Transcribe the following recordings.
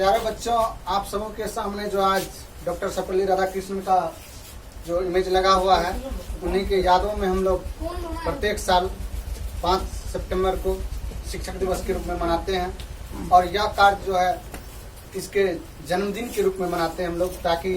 प्यारे बच्चों, आप सबों के सामने जो आज डॉक्टर सर्वपल्ली राधाकृष्णन का जो इमेज लगा हुआ है, उन्हीं के यादों में हम लोग प्रत्येक साल 5 सितंबर को शिक्षक दिवस के रूप में मनाते हैं। और यह कार्य जो है इसके जन्मदिन के रूप में मनाते हैं हम लोग, ताकि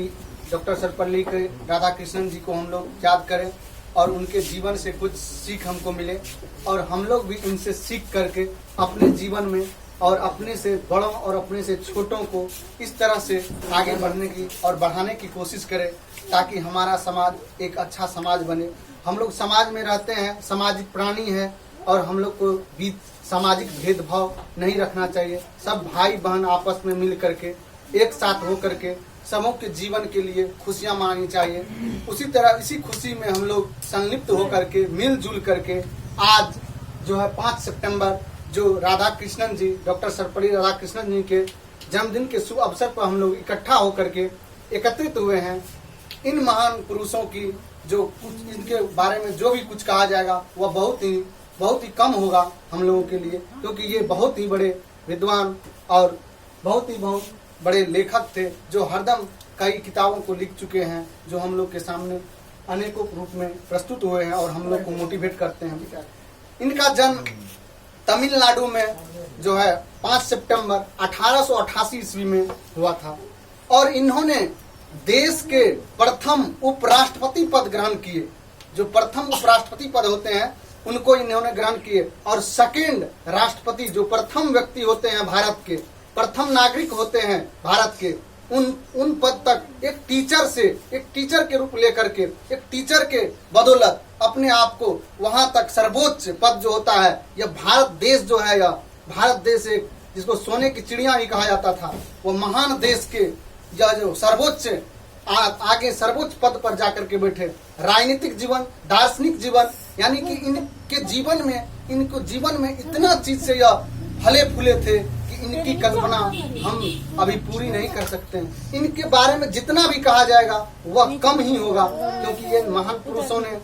डॉक्टर सर्वपल्ली के राधाकृष्णन जी को हम लोग याद करें और उनके जीवन से कुछ सीख हमको मिले और हम लोग भी इनसे सीख करके अपने जीवन में और अपने से बड़ों और अपने से छोटों को इस तरह से आगे बढ़ने की और बढ़ाने की कोशिश करें, ताकि हमारा समाज एक अच्छा समाज बने। हम लोग समाज में रहते हैं, सामाजिक प्राणी है और हम लोग को बीच सामाजिक भेदभाव नहीं रखना चाहिए। सब भाई बहन आपस में मिल करके एक साथ हो करके सबों के जीवन के लिए खुशियां माननी चाहिए। उसी तरह इसी खुशी में हम लोग संलिप्त होकर के मिलजुल करके आज जो है 5 सितंबर जो राधाकृष्णन जी, डॉक्टर सर्वपल्ली राधाकृष्णन जी के जन्मदिन के शुभ अवसर पर हम लोग इकट्ठा होकर के एकत्रित हुए हैं। इन महान पुरुषों की जो कुछ इनके बारे में जो भी कुछ कहा जाएगा वह बहुत ही कम होगा हम लोगों के लिए, क्योंकि ये बहुत ही बड़े विद्वान और बहुत बड़े लेखक थे, जो हरदम कई किताबों को लिख चुके हैं, जो हम लोग के सामने अनेकों रूप में प्रस्तुत हुए हैं और हम लोग को मोटिवेट करते हैं। इनका जन्म तमिलनाडु में जो है 5 सितंबर 1888 ईस्वी में हुआ था और इन्होंने देश के प्रथम उपराष्ट्रपति पद ग्रहण किए। जो प्रथम उपराष्ट्रपति पद होते हैं उनको इन्होंने ग्रहण किए और सेकेंड राष्ट्रपति, जो प्रथम व्यक्ति होते हैं भारत के, प्रथम नागरिक होते हैं भारत के, उन पद तक एक टीचर के रूप लेकर के, एक टीचर के बदौलत अपने आप को वहां तक सर्वोच्च पद जो होता है, यह भारत देश जो है, यह भारत देश एक जिसको सोने की चिड़िया ही कहा जाता था, वो महान देश के यह जो सर्वोच्च आगे सर्वोच्च पद पर जाकर के बैठे। राजनीतिक जीवन, दार्शनिक जीवन, यानी कि इनके जीवन में इतना चीज से यह फले फूले थे कि इनकी कल्पना हम अभी पूरी नहीं कर सकते हैं। इनके बारे में जितना भी कहा जाएगा वह कम ही होगा, क्योंकि ये महान पुरुषों ने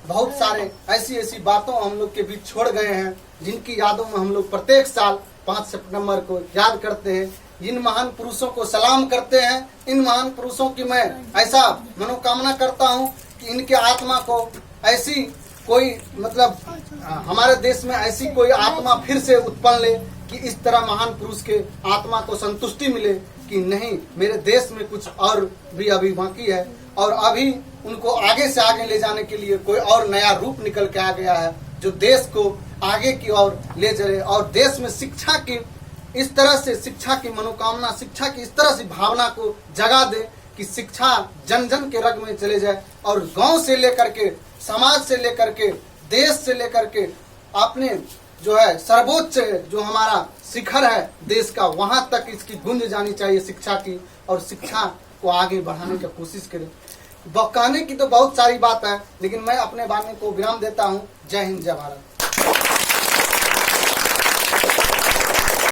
बहुत सारे ऐसी बातों हम लोग के बीच छोड़ गए हैं, जिनकी यादों में हम लोग प्रत्येक साल 5 सितंबर को याद करते हैं। इन महान पुरुषों को सलाम करते हैं। इन महान पुरुषों की मैं ऐसा मनोकामना करता हूं कि इनके आत्मा को ऐसी कोई हमारे देश में ऐसी कोई आत्मा फिर से उत्पन्न ले कि इस तरह महान पुरुष के आत्मा को संतुष्टि मिले कि नहीं, मेरे देश में कुछ और भी अभी बाकी है और अभी उनको आगे से आगे ले जाने के लिए कोई और नया रूप निकल के आ गया है, जो देश को आगे की ओर ले चले और देश में शिक्षा की इस तरह से, शिक्षा की मनोकामना, शिक्षा की इस तरह से भावना को जगा दे कि शिक्षा जन जन के रग में चले जाए और गांव से लेकर के, समाज से लेकर के, देश से लेकर के अपने जो है सर्वोच्च जो हमारा शिखर है देश का, वहां तक इसकी गूंज जानी चाहिए शिक्षा की, और शिक्षा को आगे बढ़ाने की कोशिश करें। कहने की तो बहुत सारी बात है, लेकिन मैं अपने वाणी को विराम देता हूँ। जय हिंद, जय भारत।